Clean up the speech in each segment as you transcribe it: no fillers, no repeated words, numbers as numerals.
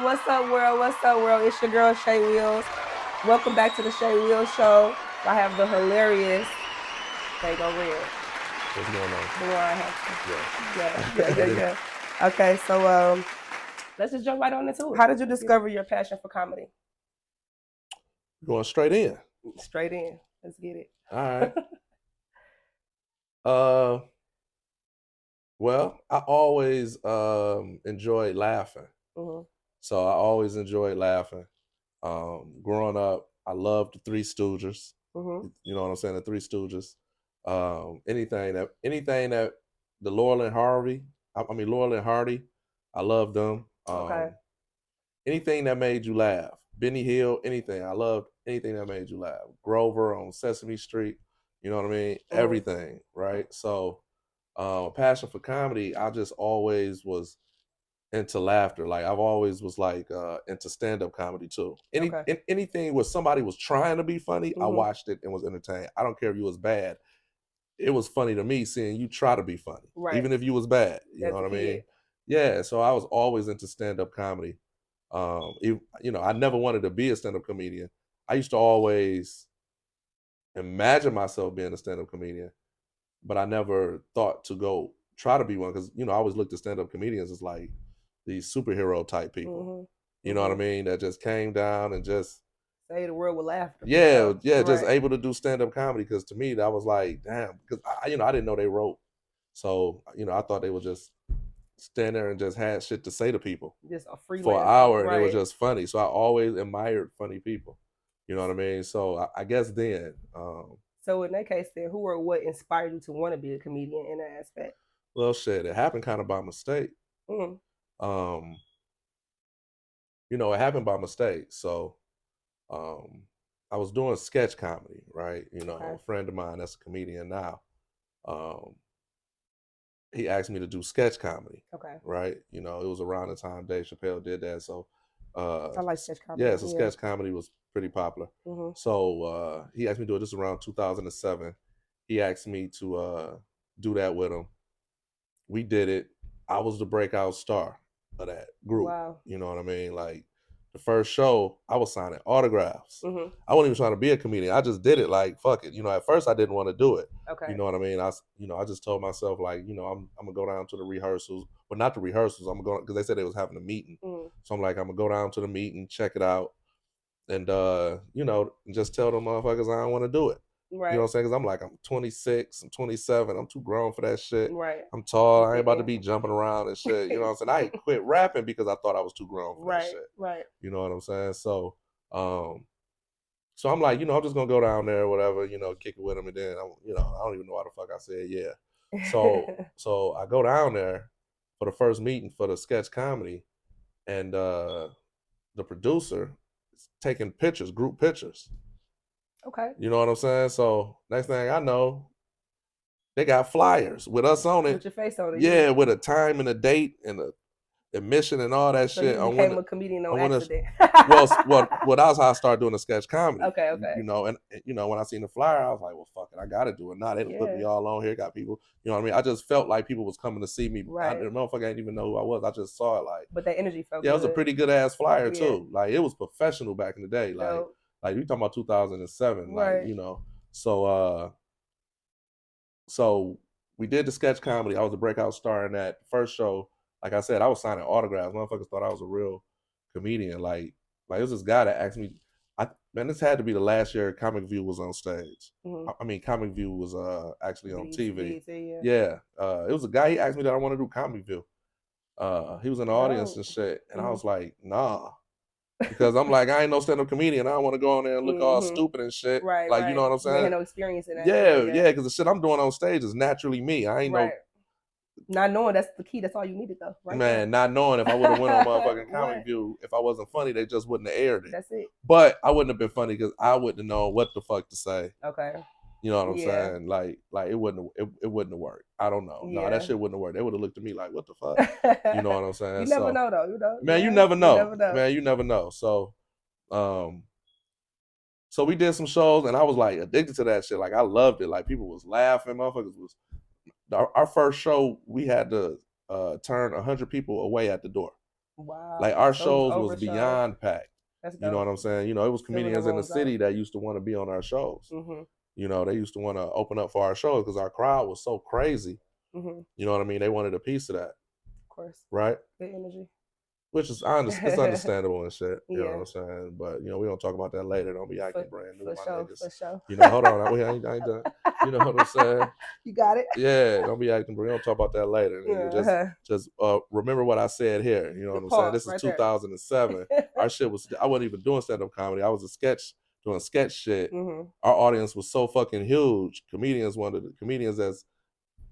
What's up, world? What's up, world? It's your girl, Shay Willz. Welcome back to the Shay Willz Show. I have the hilarious Faygo Red. What's going on? The one I have. Yeah. Yeah. Okay, so let's just jump right on into it. How did you discover your passion for comedy? Going straight in. Straight in. Let's get it. All right. Well, I always enjoyed laughing. Mm-hmm. So I always enjoyed laughing. Growing up, I loved the Three Stooges. Mm-hmm. You know what I'm saying? The Three Stooges. Anything that the Laurel and Hardy, I loved them. Okay. Anything that made you laugh. Benny Hill, anything. I loved anything that made you laugh. Grover on Sesame Street, you know what I mean? Mm-hmm. Everything, right? So passion for comedy, I just always was into laughter. Like I've always was like into stand-up comedy too. Anything where somebody was trying to be funny, I watched it and was entertained. I don't care if you was bad. It was funny to me seeing you try to be funny, right, even if you was bad. You know what I mean? Yeah. So I was always into stand-up comedy. I never wanted to be a stand-up comedian. I used to always imagine myself being a stand-up comedian, but I never thought to go try to be one because I always looked at stand-up comedians as like these superhero type people. You know what I mean? That just came down and just say the world with laughter. Yeah, just able to do stand-up comedy. Because to me, that was like, damn. Because I didn't know they wrote, so I thought they would just stand there and just had shit to say to people, just a free for an hour, and it was just funny. So I always admired funny people. You know what I mean? So I guess then. So in that case, then, who or what inspired you to want to be a comedian in that aspect? Well, shit, it happened kind of by mistake. Mm. It happened by mistake. So, I was doing sketch comedy, right? A friend of mine that's a comedian now. He asked me to do sketch comedy. Okay. Right? It was around the time Dave Chappelle did that. So, I like sketch comedy. Yeah, so sketch comedy was pretty popular. So he asked me to do it. This was around 2007. He asked me to do that with him. We did it. I was the breakout star of that group. Wow. You know what I mean? Like the first show, I was signing autographs. I wasn't even trying to be a comedian. I just did it like fuck it. At first I didn't want to do it. Okay. You know what I mean? I just told myself like, I'm gonna go down to the rehearsals. Well, not the rehearsals. I'm going because they said they was having a meeting. So I'm like, I'm gonna go down to the meeting, check it out, and just tell them motherfuckers I don't want to do it. Right. You know what I'm saying? Because I'm like, I'm 26, I'm 27, I'm too grown for that shit. Right. I'm tall, I ain't about to be jumping around and shit. You know what I'm saying? I quit rapping because I thought I was too grown for that shit. Right. You know what I'm saying? So, so I'm like, I'm just gonna go down there, whatever, kick it with him, and then I don't even know why the fuck I said yeah. So I go down there for the first meeting for the sketch comedy, and the producer is taking pictures, group pictures. Okay. You know what I'm saying? So next thing I know, they got flyers with us on it. With your face on it. Yeah, with a time and a date and a admission and all that so shit. You became a comedian on accident. well, that was how I started doing the sketch comedy. Okay. And when I seen the flyer, I was like, well, fuck it, I gotta do it now. They put me all on here, got people. You know what I mean? I just felt like people was coming to see me. Right. The motherfucker didn't even know who I was. I just saw it like. But that energy felt good. Yeah, it was a pretty good ass flyer too. Like it was professional back in the day. Like we talking about 2007. Right. Like, so we did the sketch comedy. I was a breakout star in that first show. Like I said, I was signing autographs. Motherfuckers thought I was a real comedian. Like it was this guy that asked me. This had to be the last year Comic View was on stage. I mean, Comic View was actually on TV. Yeah. It was a guy. He asked me that I want to do Comic View. He was in the audience and shit, and I was like, nah. Because I'm like, I ain't no stand-up comedian. I don't want to go on there and look all stupid and shit. Right. Like, you know what I'm saying? You had no experience in that. Yeah, because the shit I'm doing on stage is naturally me. I ain't no. Not knowing, that's the key. That's all you needed, though. Right. Man, not knowing if I would have went on motherfucking Comic View, if I wasn't funny, they just wouldn't have aired it. That's it. But I wouldn't have been funny because I wouldn't have known what the fuck to say. Okay. You know what I'm saying? Like it wouldn't have worked. I don't know. Yeah. No, that shit wouldn't have worked. They would have looked at me like, what the fuck? You know what I'm saying? You never know, though. Man, you never know. Man, you never know. So, so we did some shows, and I was like addicted to that shit. Like I loved it. Like people was laughing. Motherfuckers was. Our first show, we had to turn 100 people away at the door. Wow. Like our So it shows was over shows. beyond packed. That's You know dope. what I'm saying? You know, it was Filling the comedians in the rooms city out. that used to want to be on our shows. Mm-hmm. You know, they used to want to open up for our shows because our crowd was so crazy. Mm-hmm. You know what I mean? They wanted a piece of that, Of course. right? Good energy. Which is it's understandable and shit. You know Yeah. what I'm saying? But you know, we don't talk about that later. Don't be acting brand new, For my sure, niggas. for sure. You know, hold on, I ain't done. You know what I'm saying? You got it. Yeah, don't be acting brand. We don't talk about that later. Nigga. Just remember what I said here. You know what I'm saying? This is right 2007. Our shit was. I wasn't even doing stand-up comedy. I was doing sketch shit. Mm-hmm. Our audience was so fucking huge. Comedians that's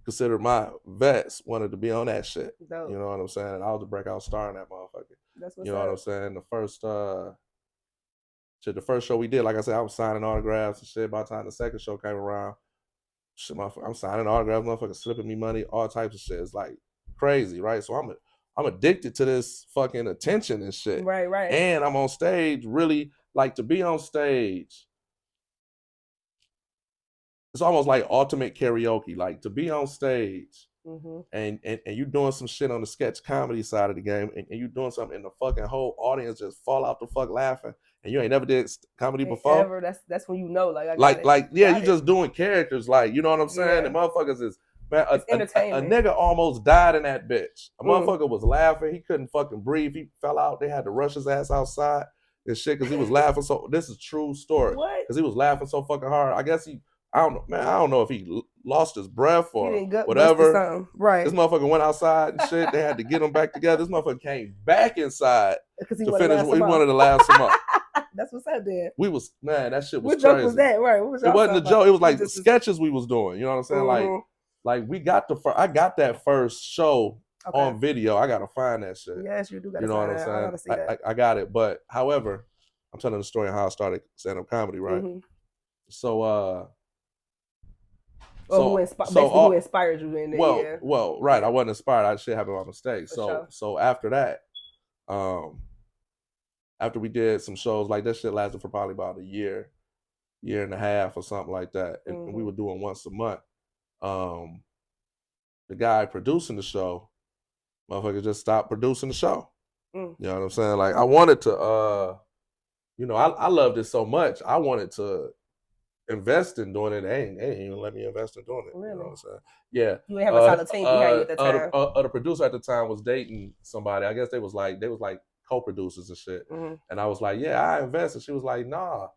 considered my vets wanted to be on that shit. Dope. You know what I'm saying? And I was a breakout star in that motherfucker. That's what's you know up. what I'm saying? The first show we did, like I said, I was signing autographs and shit. By the time the second show came around, shit, I'm signing autographs, motherfuckers slipping me money, all types of shit. It's like crazy, right? So I'm addicted to this fucking attention and shit. Right. And I'm on stage, really, like, to be on stage, it's almost like ultimate karaoke. Like, to be on stage and you doing some shit on the sketch comedy side of the game, and you doing something, and the fucking whole audience just fall out the fuck laughing, and you ain't never did comedy before. Ever. That's when you know, you just doing characters, like, you know what I'm saying? Yeah. The motherfuckers is, man, a entertainment. nigga almost died in that bitch. A motherfucker was laughing, he couldn't fucking breathe, he fell out, they had to rush his ass outside and shit because he was laughing so. This is true story. What? Because he was laughing so fucking hard. I guess I don't know, man. I don't know if he lost his breath or whatever. Right. This motherfucker went outside and shit. They had to get him back together. This motherfucker came back inside to finish. He wanted to laugh some up. That's what's up there. That shit was what crazy. Joke was that? Right. It wasn't a joke. It was like the sketches we was doing. You know what I'm saying? Like we got I got that first show on video. I gotta find that shit. Yes, you do gotta find what I'm saying? I gotta see that. I got it. But however, I'm telling the story of how I started stand-up comedy, right? So who inspired you in there? Well, right. I wasn't inspired. I shit happened by mistake. So after that, after we did some shows, like that shit lasted for probably about a year and a half or something like that. And we were doing once a month. The guy producing the show, motherfucker just stopped producing the show. You know what I'm saying? Like, I wanted to, I loved it so much. I wanted to invest in doing it. They ain't even let me invest in doing it. Really? You know what I'm saying? Yeah. You ain't have a solid team behind you at the time. The producer at the time was dating somebody. I guess they was like co-producers and shit. And I was like, yeah, I invest. And she was like, nah,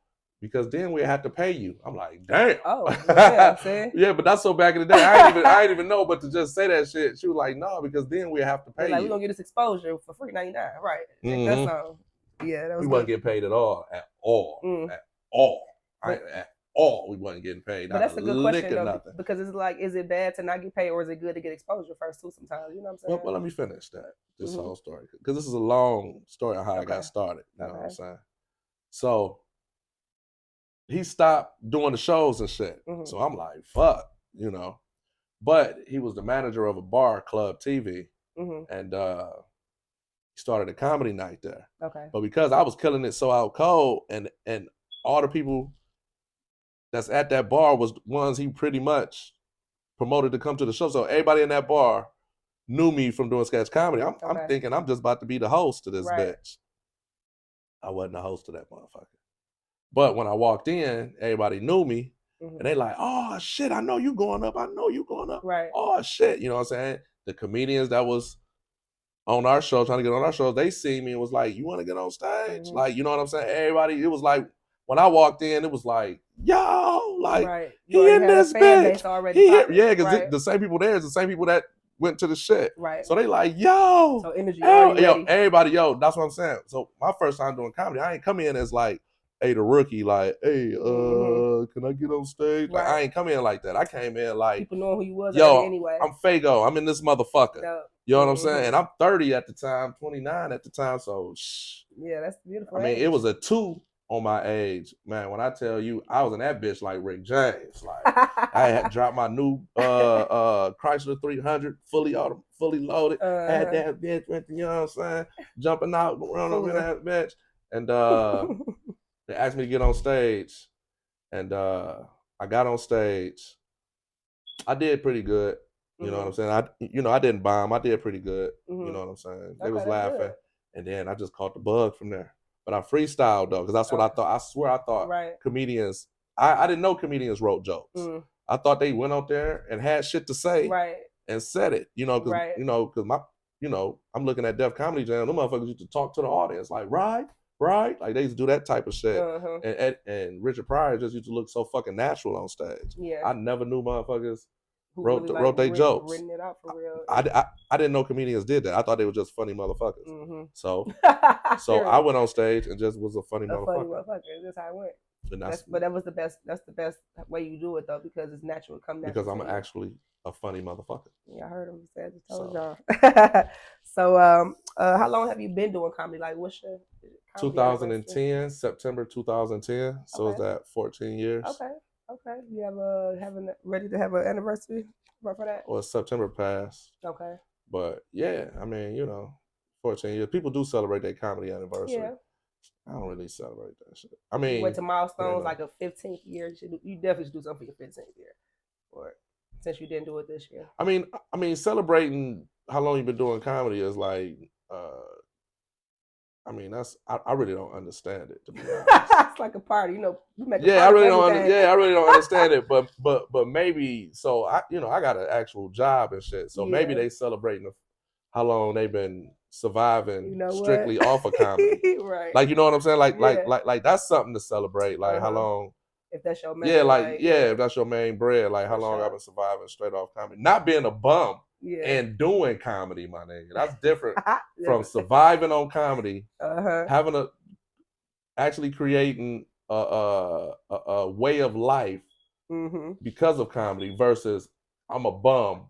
because then we have to pay you. I'm like, damn. Oh, yeah, yeah, but that's so back in the day. I ain't even know, but to just say that shit, she was like, no, because then we have to pay you. We're gonna get this exposure for free $99, right? That's all. Yeah, that was. We wasn't getting paid at all. At all. We wasn't getting paid. But that's a good question though, because it's like, is it bad to not get paid, or is it good to get exposure first too? Sometimes, you know what I'm saying? Well, let me finish this whole story, because this is a long story on how I got started. You know what I'm saying? So he stopped doing the shows and shit. So I'm like, fuck, But he was the manager of a bar, Club TV, and he started a comedy night there. But because I was killing it so out cold, and all the people that's at that bar was ones he pretty much promoted to come to the show. So everybody in that bar knew me from doing sketch comedy. I'm thinking I'm just about to be the host to this bitch. I wasn't the host of that motherfucker. But when I walked in, everybody knew me. And they like, oh, shit, I know you going up. Right. Oh, shit. You know what I'm saying? The comedians that was on our show, trying to get on our show, they see me and was like, you want to get on stage? Like, you know what I'm saying? Everybody, it was like, when I walked in, it was like, yo, like, he in this bitch. Yeah, because the same people there is the same people that went to the shit. Right. So they like, yo. So energy everybody, that's what I'm saying. So my first time doing comedy, I ain't come in as like, hey, the rookie, like, hey, can I get on stage? Like, I ain't come in like that. I came in like, people know who you was anyway. I'm Faygo. I'm in this motherfucker. You know what I'm saying? And I'm 30 at the time, 29 at the time. So, yeah, that's beautiful. I mean, it was a 2 on my age, man. When I tell you, I was in that bitch like Rick James. Like, I had dropped my new Chrysler 300, fully loaded. Had that bitch, you know what I'm saying? Jumping out, running over that bitch, and they asked me to get on stage, and I got on stage. I did pretty good. You know what I'm saying? I didn't bomb. I did pretty good. You know what I'm saying? They was laughing. and then I just caught the bug from there. But I freestyled though, because that's what I thought. I swear I thought comedians. I didn't know comedians wrote jokes. I thought they went out there and had shit to say and said it. Because I'm looking at Def Comedy Jam. Them motherfuckers used to talk to the audience like right, like they used to do that type of shit. And Richard Pryor just used to look so fucking natural on stage. Yeah, I never knew motherfuckers wrote their jokes. Written it out for real. I didn't know comedians did that. I thought they were just funny motherfuckers. So I went on stage and just was a funny motherfucker. That's how it went. But that was the best. That's the best way you do it though, because it's natural. Come natural. Because I'm actually a funny motherfucker. Yeah, I heard him say. I just told y'all. So, how long have you been doing comedy? Like, what's your 2010, September 2010. So it's that 14 years. Okay. You have ready to have an anniversary for that? Well, September passed. Okay. But yeah, I mean, 14 years. People do celebrate their comedy anniversary. Yeah. I don't really celebrate that shit. I mean, you went to milestones like a 15th year. You definitely should do something for your 15th year, or since you didn't do it this year. I mean, celebrating how long you've been doing comedy is like, I really don't understand it, to be honest. It's like a party, you make a party. I really don't understand it, but maybe so. I got an actual job and shit, so maybe they celebrating how long they've been surviving strictly off of comedy. Right. Like, you know what I'm saying? Like that's something to celebrate. Like how long? If that's your main if that's your main bread, like how long I've been surviving straight off comedy. Not being a bum and doing comedy, my nigga. That's different from surviving on comedy, having actually creating a way of life because of comedy versus I'm a bum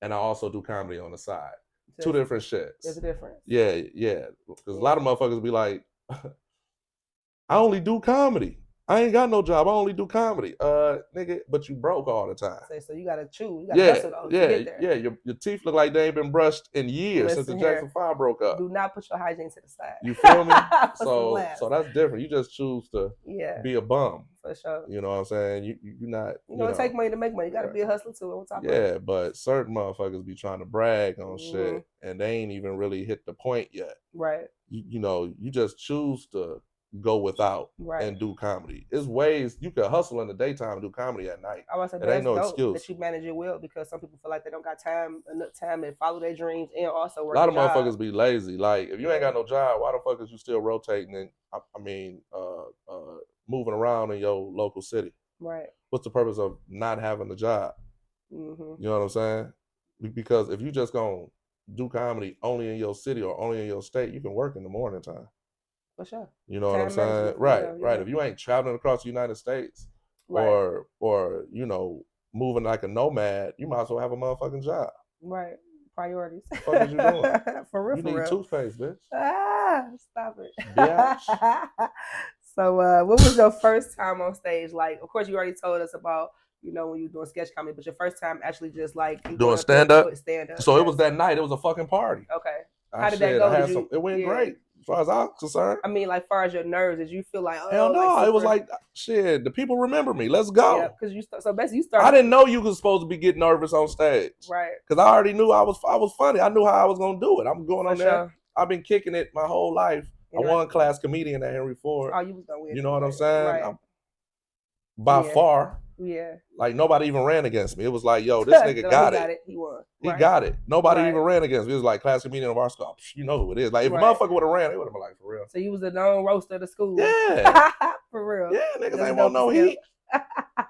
and I also do comedy on the side. Two different shits. There's a difference. Yeah. Because a lot of motherfuckers be like, I only do comedy. I ain't got no job. I only do comedy. Nigga, but you broke all the time. So you gotta chew. You gotta hustle though to get there. Yeah. Your teeth look like they ain't been brushed in years since the Jackson 5 broke up. Do not put your hygiene to the side. You feel me? So that's different. You just choose to be a bum. For sure. You know what I'm saying? You're not. It take money to make money. You gotta be a hustler too. On top of it. But certain motherfuckers be trying to brag on shit and they ain't even really hit the point yet. Right. You just choose to go without and do comedy. There's ways you can hustle in the daytime and do comedy at night. I was saying, ain't no excuse that you manage it well, because some people feel like they don't got enough time to follow their dreams and also work. A lot of motherfuckers be lazy. Like, if you ain't got no job, why the fuck is you still rotating and moving around in your local city? Right. What's the purpose of not having a job? You know what I'm saying? Because if you just gonna do comedy only in your city or only in your state, you can work in the morning time. For sure. You know what I'm saying? Right. If you ain't traveling across the United States or moving like a nomad, you might as well have a motherfucking job. Right. Priorities. What the fuck is you doing? For real, you need toothpaste, bitch. Stop it. Bitch. So what was your first time on stage like? Of course, you already told us about, when you were doing sketch comedy, but your first time actually just like doing stand-up? So it was that night. It was a fucking party. Okay. How did that go? It went great. As far as I'm concerned. I mean, like, far as your nerves, did you feel like, hell no? It was like, shit, the people remember me. Let's go. Yeah, because so basically you started. I didn't know you was supposed to be getting nervous on stage. Right. Because I already knew I was funny. I knew how I was going to do it. I'm going on there. I've been kicking it my whole life. I won class comedian at Henry Ford. Oh, you was going to win. You know what I'm saying? Right. By far. Yeah. Like, nobody even ran against me. It was like, yo, this nigga got it. He won. He got it. Nobody even ran against me. It was like class comedian of our school. You know who it is. Like, if a motherfucker would have ran, they would have been like, for real. So you was a known roaster of the school. Yeah. For real. Yeah, niggas ain't want no heat.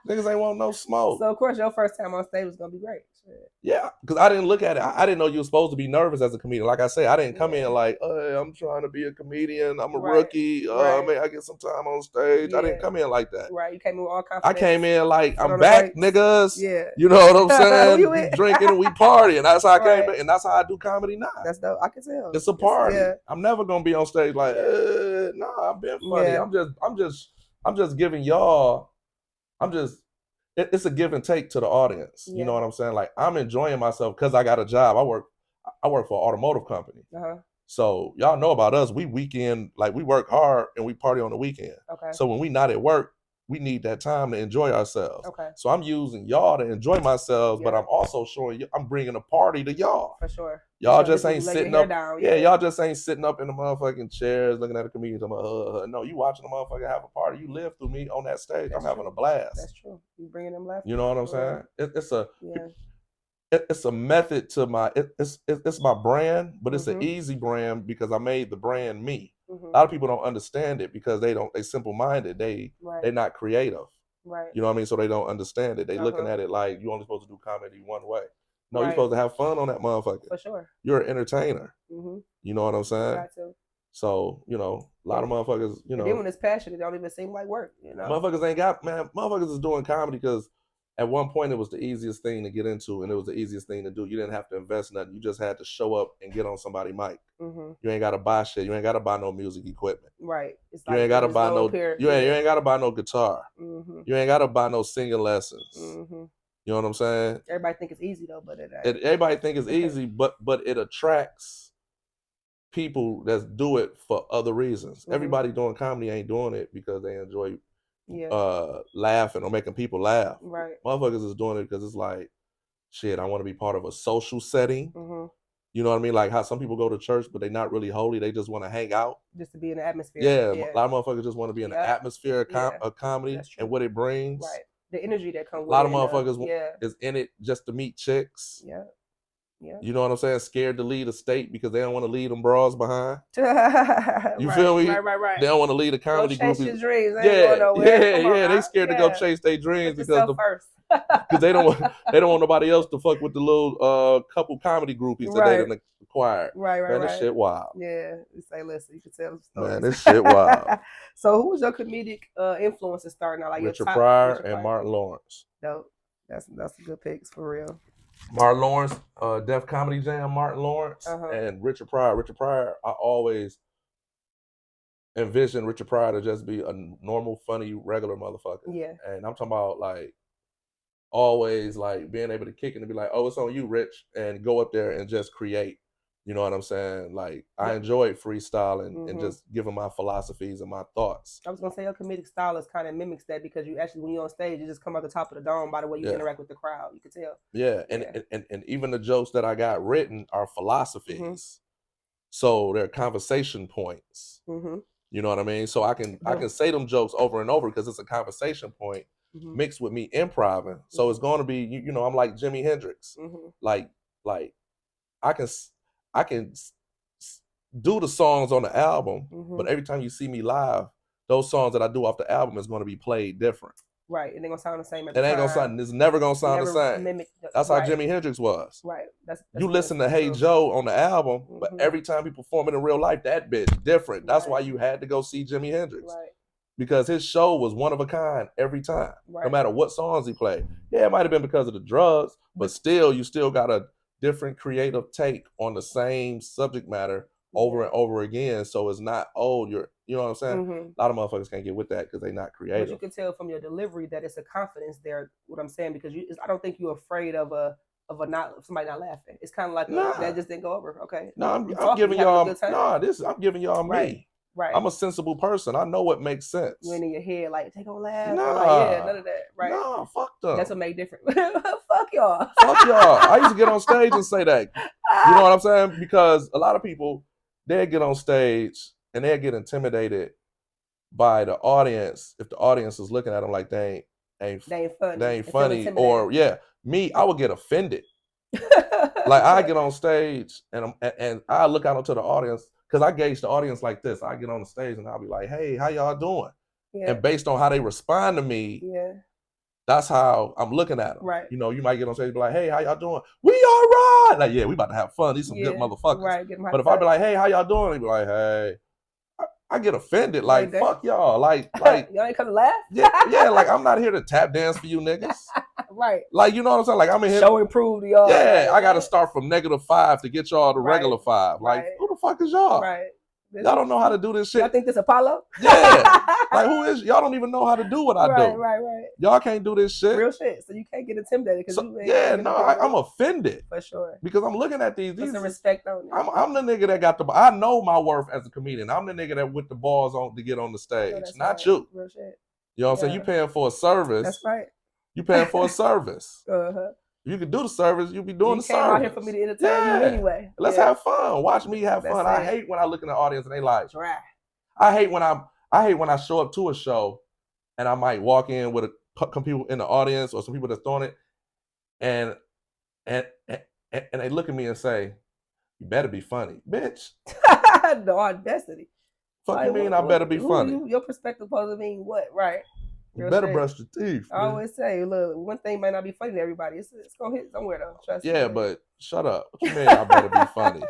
Niggas ain't want no smoke. So, of course, your first time on stage was going to be great. Shit. Yeah, because I didn't look at it. I didn't know you were supposed to be nervous as a comedian. Like I said, I didn't come in like, I'm trying to be a comedian. I'm a rookie. May I get some time on stage? I didn't come in like that. Right, you came in with all confidence. I came in like, I'm back, niggas. Yeah. You know what I'm saying? We drinking and we partying. That's how I came in, and that's how I do comedy now. That's dope. I can tell. It's a party. I'm never going to be on stage like, nah, I've been funny. Yeah. I'm just giving y'all, it's a give and take to the audience. Yeah. You know what I'm saying? Like, I'm enjoying myself because I got a job. I work for an automotive company. So y'all know about us. We work hard and we party on the weekend. Okay. So when we not at work, we need that time to enjoy ourselves. Okay. So I'm using y'all to enjoy myself, but Yeah. I'm also showing you I'm bringing a party to y'all. For sure. Y'all You just know, ain't lay your sitting hair up. down, Yeah, y'all just ain't sitting up in the motherfucking chairs looking at a comedian. No, you watching the motherfucker have a party. You live through me on that stage. That's I'm having true. a blast. That's true. You bringing them laughter. You know what I'm saying? Yeah. It's a method to my it's my brand, but it's an Mhm. easy brand because I made the brand me. A Mhm. lot of people don't understand it because they simple minded. They're Right. not creative. Right. You know what I mean? So they don't understand it. They looking Uh-huh. at it like you only supposed to do comedy one way. No, you're Right. supposed to have fun on that motherfucker. For sure. You're an entertainer. Mhm. You know what I'm saying? Got to. So, you know, a lot of motherfuckers, you And know, then when it's passion, it don't even seem like work, you know. motherfuckers ain't got, man, motherfuckers is doing comedy because at one point it was the easiest thing to get into and it was the easiest thing to do. You didn't have to invest nothing. You just had to show up and get on somebody's mic. Mhm. You ain't gotta buy shit. You ain't gotta buy no music equipment. Right. It's You like ain't gotta just buy go no up here, you ain't gotta buy no guitar. Mhm. You ain't gotta buy no singing lessons. Mhm. You know what I'm saying? Everybody think it's easy though, but it ain't. Everybody think it's easy, but it attracts people that do it for other reasons. Mhm. Everybody doing comedy ain't doing it because they enjoy Yeah. laughing or making people laugh. Right. Motherfuckers is doing it because it's like, shit, I want to be part of a social setting. Mhm. You know what I mean? Like how some people go to church, but they're not really holy. They just want to hang out. Just to be in the atmosphere. Yeah, a lot of motherfuckers just want to be in the Yep. atmosphere Yeah. of comedy That's true. and what it brings. Right. The energy that comes A with lot it. of motherfuckers Yeah. is in it just to meet chicks. Yeah. Yeah. You know what I'm saying? Scared to leave a state because they don't want to leave them bras behind. You Right, feel me? Right. They don't want to leave the comedy go chase group. your dreams. They ain't going nowhere. Come on, They scared to go chase their dreams Put because first. because they don't want nobody else to fuck with the little couple comedy groupies that they done acquired. Right. Man, this shit wild. Yeah, you say, listen, you can tell them stories. Man, this shit wild. So, who was your comedic influences starting out? Like Richard your top, Pryor and Martin Lawrence. Dope. That's good picks for real. Martin Lawrence, Def Comedy Jam, Martin Lawrence, and Richard Pryor. Richard Pryor, I always envisioned Richard Pryor to just be a normal, funny, regular motherfucker. Yeah. And I'm talking about like always like being able to kick it and be like, oh, it's on you, Rich, and go up there and just create. You know what I'm saying? Like I enjoyed freestyling and just giving my philosophies and my thoughts. I was gonna say your comedic style is kind of mimics that because you actually, when you're on stage, you just come out the top of the dome by the way you interact with the crowd. You can tell. Yeah, and even the jokes that I got written are philosophies, so they're conversation points. You know what I mean? So I can say them jokes over and over because it's a conversation point mixed with me improvising. So it's going to be you know I'm like Jimi Hendrix. Like I can do the songs on the album, but every time you see me live, those songs that I do off the album is going to be played different. Right, it ain't gonna sound the same. It ain't gonna sound. It's never gonna sound the same. That's how Jimi Hendrix was. Right. That's you listen to Hey Joe on the album, but every time he perform it in real life, that bitch different. That's why you had to go see Jimi Hendrix. Right. Because his show was one of a kind every time, no matter what songs he played. Yeah, it might have been because of the drugs, but still, you still got a different creative take on the same subject matter over and over again. So it's not old. You know what I'm saying? A lot of motherfuckers can't get with that because they're not creative. But you can tell from your delivery that it's a confidence there. What I'm saying, because I don't think you're afraid of somebody not laughing. It's kind of like that just didn't go over. Okay. No, I'm giving y'all. I'm giving y'all me. Right. I'm a sensible person. I know what makes sense. You ain't in your head like they gonna laugh. Nah, like, none of that. Right. Nah, fuck them. That's what make different. Fuck y'all. Fuck y'all. I used to get on stage and say that. You know what I'm saying? Because a lot of people, they get on stage and they get intimidated by the audience if the audience is looking at them like they ain't funny. Or me, I would get offended. Like I get on stage and I look out into the audience. Because I gauge the audience like this. I get on the stage and I'll be like, hey, how y'all doing? Yeah. And based on how they respond to me, that's how I'm looking at them. Right. You know, you might get on stage and be like, hey, how y'all doing? We all right. Like, yeah, we about to have fun. These some good motherfuckers. Right. But if I be like, hey, how y'all doing? They be like, hey. I get offended. Like, fuck y'all. Like y'all ain't come to laugh? Yeah, like I'm not here to tap dance for you niggas. Right. Like, you know what I'm saying? Like I'm in here. Show and prove to y'all. Yeah, I gotta start from -5 to get y'all to regular 5. Like, who the fuck is y'all? Right. Y'all don't know how to do this shit. Y'all think this Apollo? Yeah. Like, who is y'all? Don't even know how to do what I do. Right. Y'all can't do this shit. Real shit. So you can't get intimidated. I'm offended. For sure. Because I'm looking at these. Put some respect on it. I'm the nigga that got I know my worth as a comedian. I'm the nigga that with the balls on to get on the stage. Not you. Real shit. You know what I'm saying? You paying for a service. That's right. You paying for a service. Uh-huh. You can do the service. You be doing the service. You came out here for me to entertain you anyway. Let's have fun. Watch me have fun. That's I hate when I look in the audience and they like, dry. I hate when I show up to a show and I might walk in with some people in the audience or some people that's throwing it, and they look at me and say, "You better be funny, bitch." The audacity. Fuck you mean I better be funny? Your perspective supposed to mean what, right? You better brush your teeth. I always say, look, one thing might not be funny to everybody. It's gonna hit somewhere though. Trust me. Yeah, but shut up. What you mean I better be funny?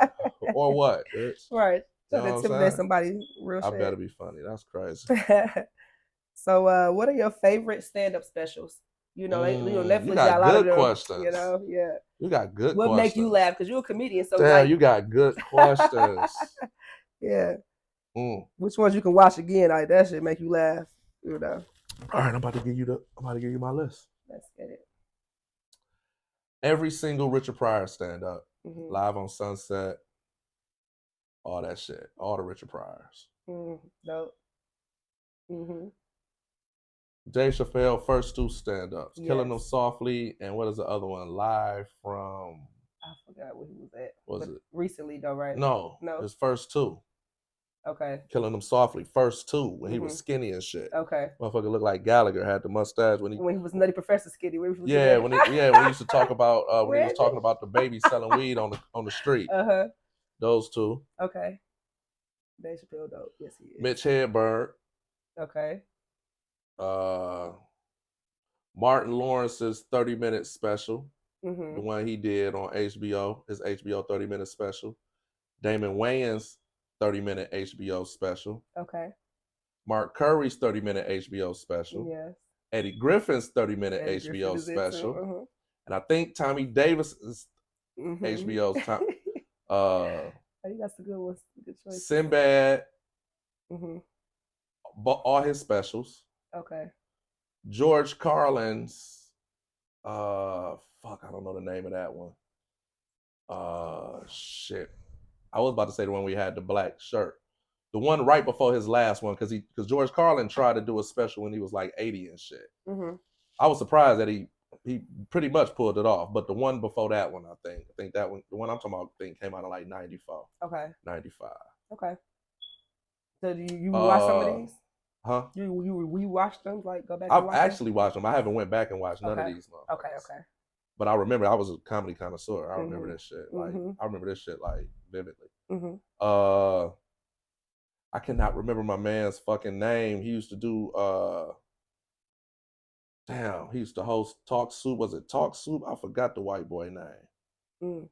Or what, bitch? Right. You So know intimidate somebody real shit. I better be funny. That's crazy. So what are your favorite stand-up specials? You know, Netflix got a lot of them. Questions. You know, yeah. You got good what questions. What make you laugh? Because you're a comedian, so damn, you got good questions. Yeah. Which ones you can watch again? Like that shit make you laugh. You know. All right, I'm about to give you my list. Let's get it. Every single Richard Pryor stand-up, live on Sunset, all that shit, all the Richard Pryors. Dope. Dave Chappelle, first two stand-ups, yes. Killing Them Softly, and what is the other one? Live from... I forgot where he was at. Was it? Recently though, right? No. His first two. Okay. Killing Them Softly, first two, when he was skinny and shit. Okay. Motherfucker looked like Gallagher, had the mustache when he was Nutty Professor skinny. when he used to talk about when he was talking about the baby selling weed on the street. Those two. Okay. Dave Chappelle dope. Yes, he is. Mitch Hedberg. Okay. Martin Lawrence's 30-minute special, the one he did on HBO, his HBO 30-minute special. Damon Wayans' 30-minute HBO special. Okay. Mark Curry's 30-minute HBO special. Yes. Eddie Griffin's 30-minute HBO special. And I think Tommy Davis's HBO's time. You got some good ones. Good choice. Sinbad. All his specials. Okay. George Carlin's I don't know the name of that one. Shit. I was about to say the one we had the black shirt. The one right before his last one, because George Carlin tried to do a special when he was like 80 and shit. I was surprised that he pretty much pulled it off. But the one before that one, I think that one, the one I'm talking about, came out in like 94. Okay. 95. Okay. So do you watch some of these? Huh? You rewatched them? Like go back. I've actually watched them. I haven't went back and watched none of these. Okay. But I remember I was a comedy connoisseur. I remember this shit. Like I remember this shit like vividly. I cannot remember my man's fucking name. He used to do he used to host Talk Soup. Was it Talk Soup? I forgot the white boy name.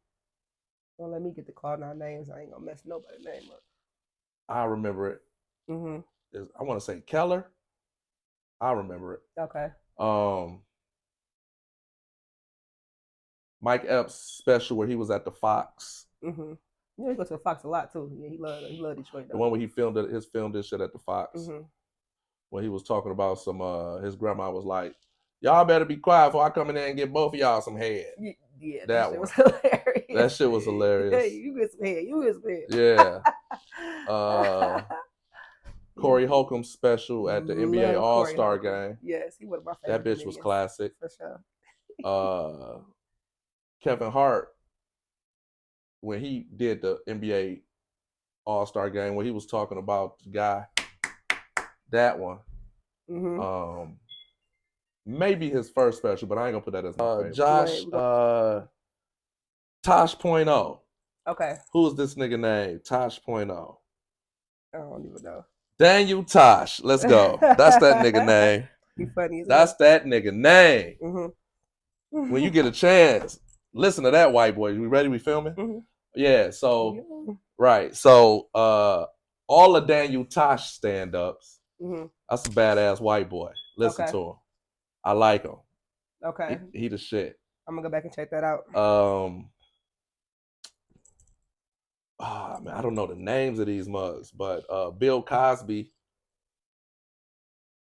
Well, let me get the call now names. I ain't gonna mess nobody's name up. I remember it. I want to say Keller. I remember it. Okay. Mike Epps' special where he was at the Fox. Yeah, he goes to the Fox a lot too. Yeah, he loved Detroit. Though. The one where he filmed this shit at the Fox. When he was talking about some his grandma was like, "Y'all better be quiet before I come in there and get both of y'all some head." Yeah, that shit one was hilarious. That shit was hilarious. Hey, you get some head. Yeah. Corey Holcomb's special at the NBA All-Star game. Yes, he was my favorite. That bitch was classic. For sure. Kevin Hart, when he did the NBA All-Star game, when he was talking about the guy, that one. Maybe his first special, but I ain't gonna put that as my favorite. Tosh.0. Okay. Who's this nigga name? Tosh.0. I don't even know. Daniel Tosh. Let's go. That's that nigga name. He funny as That's that nigga name. When you get a chance, listen to that white boy. We ready? We filming? Yeah. So right. So all of Daniel Tosh stand-ups. That's a badass white boy. Listen to him. I like him. Okay. He the shit. I'm gonna go back and check that out. Man, I don't know the names of these mugs, but Bill Cosby.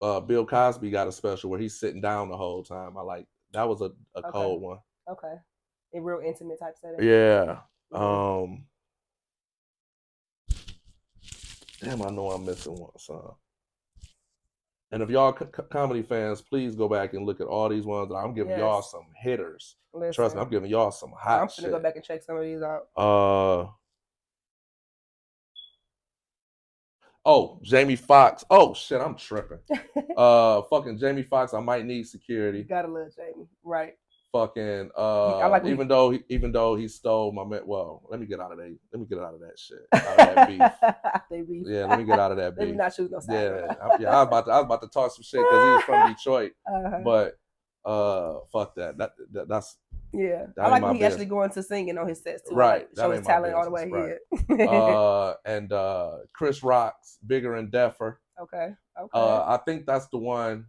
Bill Cosby got a special where he's sitting down the whole time. I like that was a cold one. Okay. A real intimate type setting. Yeah. Damn, I know I'm missing one, son. And if y'all comedy fans, please go back and look at all these ones. I'm giving y'all some hitters. Listen, trust me, I'm giving y'all some hot shit. I'm gonna go back and check some of these out. Oh, Jamie Foxx. Oh shit, I'm tripping. Fucking Jamie Foxx. I might need security. You gotta love Jamie, right? Fucking even though he stole my man. Well, let me get out of that. Let me get out of that shit. Out of that beef. They beef. Yeah, let me get out of that beef. Let me not shoot no side. I was about to talk some shit because he was from Detroit. But fuck that. That's yeah. I like when he actually going to singing on his sets too. Right. Like, show his talent all the way here. And Chris Rock's Bigger and Deffer. Okay. I think that's the one.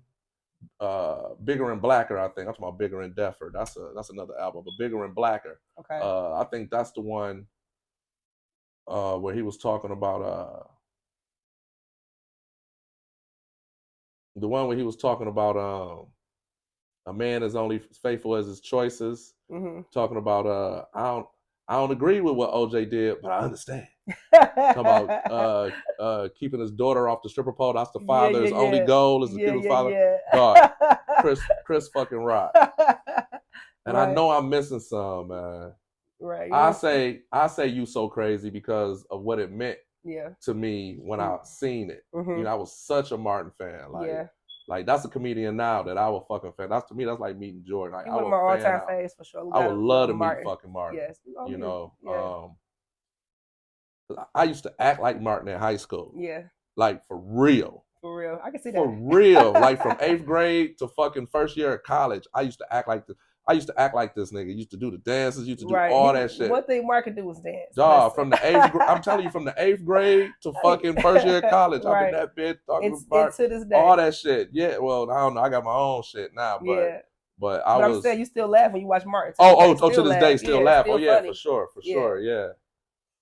Bigger and Blacker, I think. I'm talking about Bigger and Deffer. That's another album, but Bigger and Blacker. Okay. I think that's the one where he was talking about the one where he was talking about a man is only faithful as his choices. Talking about I don't agree with what OJ did, but I understand. Talking about keeping his daughter off the stripper pole. That's the father's only goal is to keep his father. God, Chris fucking Rock. And I know I'm missing some, man. Right. I say You So Crazy because of what it meant to me when I seen it. You know, I was such a Martin fan. Like that's a comedian now that I would fucking fan. That's to me, that's like meeting Jordan. Like, one of my all-time faves for sure. I would love to meet fucking Martin. Yes. You know. I used to act like Martin in high school. Yeah. Like for real. For real. I can see that. For real. Like from 8th grade to fucking first year of college, I used to act like this nigga. Used to do the dances, used to do all that shit. One thing Mark could do was dance. Dog, from the 8th grade, I'm telling you, from the 8th grade to fucking first year of college, I've been that bitch talking about to this day. All that shit. Yeah, well, I don't know. I got my own shit now, but I'm saying you still laugh when you watch Martin. To this day, still laugh. Oh yeah, for sure, yeah.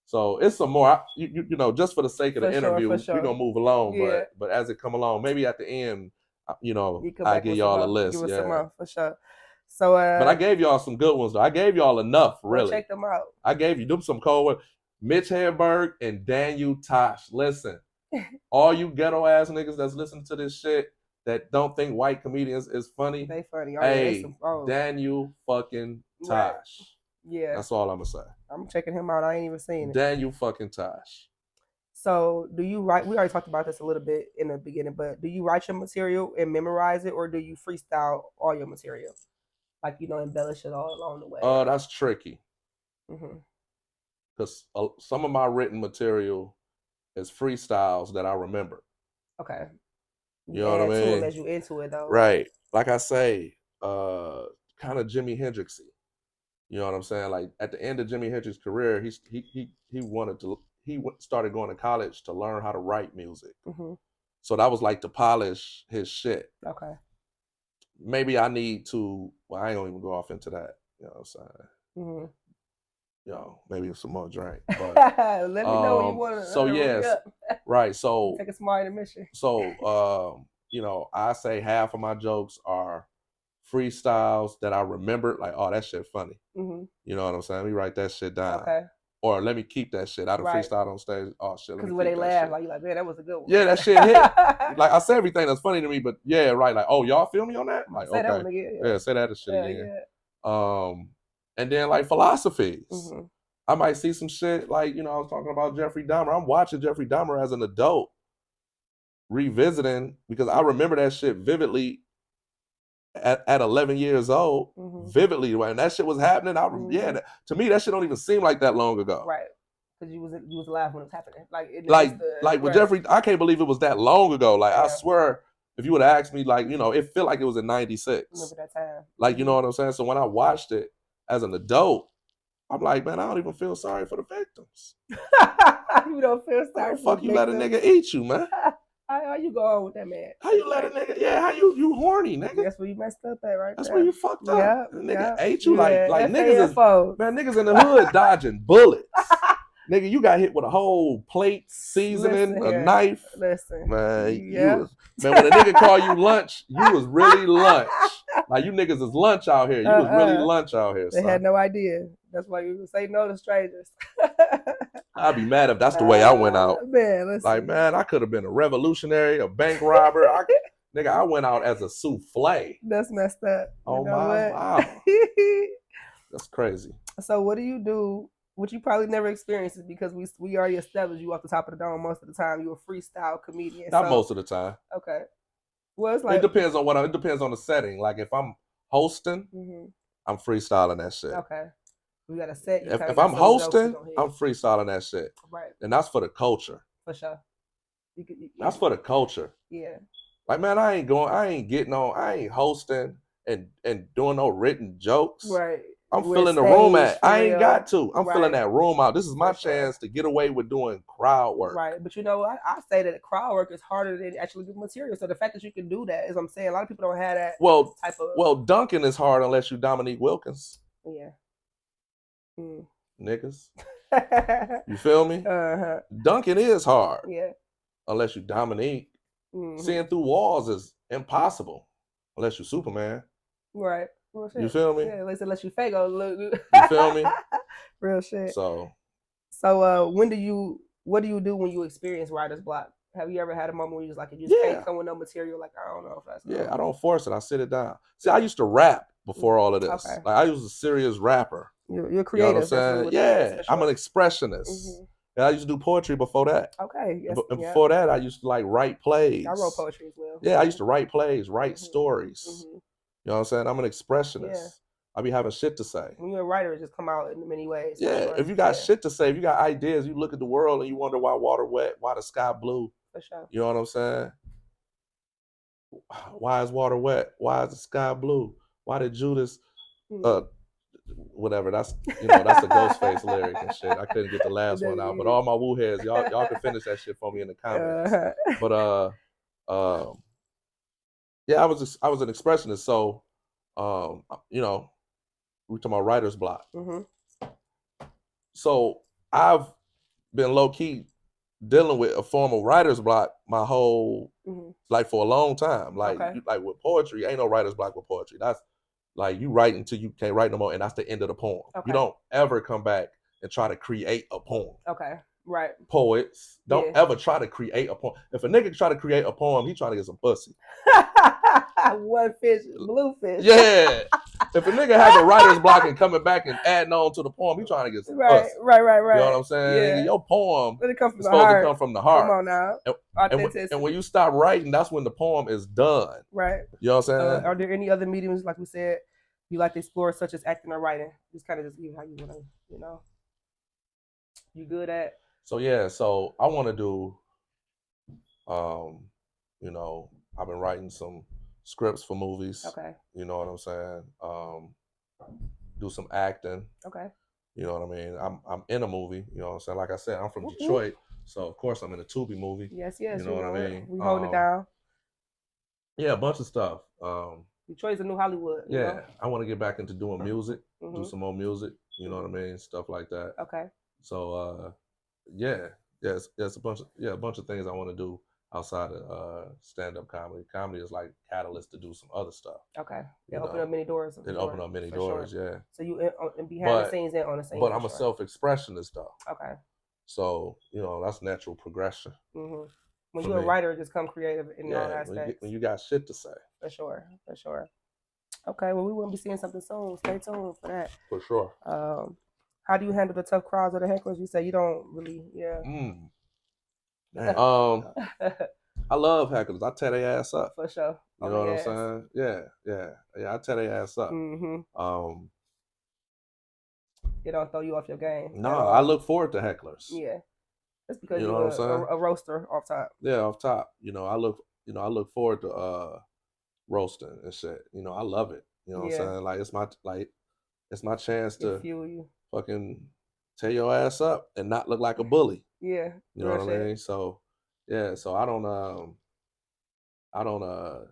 So it's some more, you know, just for the sake of the interview, we're gonna move along. But as it come along, maybe at the end, you know, I give y'all a list. Give us some more, for sure. So, but I gave y'all some good ones though. I gave y'all enough, really. Check them out. I gave you them some cold ones. Mitch Hedberg and Daniel Tosh. Listen, all you ghetto ass niggas that's listening to this shit that don't think white comedians is funny. They funny. Hey, Daniel fucking Tosh. Right. Yeah. That's all I'm gonna say. I'm checking him out. I ain't even seen it. Daniel fucking Tosh. So do you write? We already talked about this a little bit in the beginning, but do you write your material and memorize it, or do you freestyle all your material? Like, you know, embellish it all along the way. That's tricky. Because some of my written material is freestyles that I remember. Okay. You know what I mean? As you into it though. Right. Like I say, kind of Jimi Hendrixy. You know what I'm saying? Like at the end of Jimi Hendrix's career, he started going to college to learn how to write music. So that was like to polish his shit. Okay. Maybe I need to. Well, I ain't gonna even go off into that. You know what I'm saying? You know, maybe some more drink. But, let me know when you want to. So yes, right. So take a small intermission. So you know, I say half of my jokes are freestyles that I remembered. Like, oh, that shit funny. You know what I'm saying? Let me write that shit down. Okay. Or let me keep that shit. I done freestyle on stage. Oh shit. Because when they laugh, like, you're like, man, that was a good one. Yeah, that shit hit. Like I say everything that's funny to me, but yeah, right. Like, oh, y'all feel me on that? Like, say okay. That one again, yeah, say that shit again. And then like philosophies. I might see some shit like, you know, I was talking about Jeffrey Dahmer. I'm watching Jeffrey Dahmer as an adult, revisiting, because I remember that shit vividly at 11 years old, vividly. When that shit was happening, to me, that shit don't even seem like that long ago. Right. Because you was alive when it was happening. Like with Jeffrey, I can't believe it was that long ago. Like, I swear, if you would have asked me, like, you know, it felt like it was in 96. Remember that time. Like, you know what I'm saying? So when I watched it as an adult, I'm like, man, I don't even feel sorry for the victims. You don't feel sorry. Fuck, you let a nigga eat you, man. How you go on with that, man? How you let a nigga? Yeah, how you horny, nigga? That's where you messed up at, right? That's where you fucked up. Yeah, nigga ate you like niggas in the hood dodging bullets. Nigga, you got hit with a whole plate, seasoning, a knife. Listen, man, when a nigga call you lunch, you was really lunch. Like, you niggas is lunch out here. You was really lunch out here. They had no idea. That's why you say no to strangers. I'd be mad if that's the way I went out. Man, listen. Like, man, I could have been a revolutionary, a bank robber. Nigga, I went out as a souffle. That's messed up. Oh my mama. That's crazy. So what do you do? Which you probably never experienced it because we already established you off the top of the dome most of the time. You're a freestyle comedian. Not most of the time. Okay. Well, it's like it depends on the setting. Like if I'm hosting, I'm freestyling that shit. Okay. We got a set. If I'm hosting, I'm freestyling that shit. Right. And that's for the culture. For sure. That's for the culture. Yeah. Like, man, I ain't hosting and doing no written jokes. Right. I'm filling the room out. I ain't got to. I'm filling that room out. This is my chance to get away with doing crowd work. Right. But you know, I say that crowd work is harder than actually good material. So the fact that you can do that is what I'm saying. A lot of people don't have that type of... Well, dunking is hard unless you Dominique Wilkins. Yeah. Niggas. You feel me? Dunking is hard. Yeah. Unless you Dominique. Seeing through walls is impossible. Unless you Superman. Right. Real shit. You feel me? Yeah, at least unless you Faygo. You feel me? Real shit. So what do you do when you experience writer's block? Have you ever had a moment where you just can't come with no material? Like, I don't know if that's... Yeah, I don't force it. I sit it down. See, I used to rap before all of this. Okay. Like, I was a serious rapper. You're creative. You know what I'm saying? Yeah, I'm an expressionist. And I used to do poetry before that. Okay. Yes, and before that, I used to write plays. I wrote poetry as well. Yeah, I used to write plays, write stories. You know what I'm saying? I'm an expressionist. Yeah. I be having shit to say. When you're a writer, it just come out in many ways. Yeah, if you got shit to say, if you got ideas, you look at the world and you wonder why water wet, why the sky blue. For sure. You know what I'm saying? Why is water wet? Why is the sky blue? Why did Judas whatever, that's a Ghostface lyric and shit. I couldn't get the last one out, but all my woo heads, y'all can finish that shit for me in the comments. But yeah, I was an expressionist, so you know, we talking about writer's block. So I've been low key dealing with a form of writer's block my whole like for a long time. Like like with poetry, ain't no writer's block with poetry. That's like you write until you can't write no more, and that's the end of the poem. You don't ever come back and try to create a poem. Right. Poets don't ever try to create a poem. If a nigga try to create a poem, he trying to get some pussy. One fish, blue fish. Yeah. If a nigga has a writer's block and coming back and adding on to the poem, he trying to get some pussy. Right. You know what I'm saying? Yeah. Your poem is supposed to come from the heart. Come on now. And when you stop writing, that's when the poem is done. Right. You know what I'm saying? Are there any other mediums, like we said, you like to explore, such as acting or writing? Just kind of just you how you want to, you know, you good at? So yeah, so I want to do, you know, I've been writing some scripts for movies. You know what I'm saying? Do some acting. You know what I mean? I'm in a movie. You know what I'm saying? Like I said, I'm from Detroit, so of course I'm in a Tubi movie. Yes. You know what I mean? We hold it down. Yeah, a bunch of stuff. Detroit's a new Hollywood. You know? I want to get back into doing music, do some more music. You know what I mean? Stuff like that. So there's a bunch of things I want to do outside of stand-up comedy. Comedy is like catalyst to do some other stuff. It open up many doors. It open up many doors, yeah. So you behind the scenes and on the scenes. But I'm a self-expressionist though. So, you know, that's natural progression. When you're a writer, just come creative in all aspects. When you got shit to say. For sure. Okay, well, we will be seeing something soon. Stay tuned for that. For sure. How do you handle the tough crowds or the hecklers? You say you don't really, I love hecklers. I tear their ass up. For sure. You know what I'm saying? Yeah. I tear their ass up. They don't throw you off your game. No, I look forward to hecklers. Yeah. That's because you know you're a roaster off top. Yeah, off top. You know, I look forward to roasting and shit. You know, I love it. You know what I'm saying? Like it's my chance to fuel you. Fucking tear your ass up and not look like a bully. Yeah. You know what I mean? So so I don't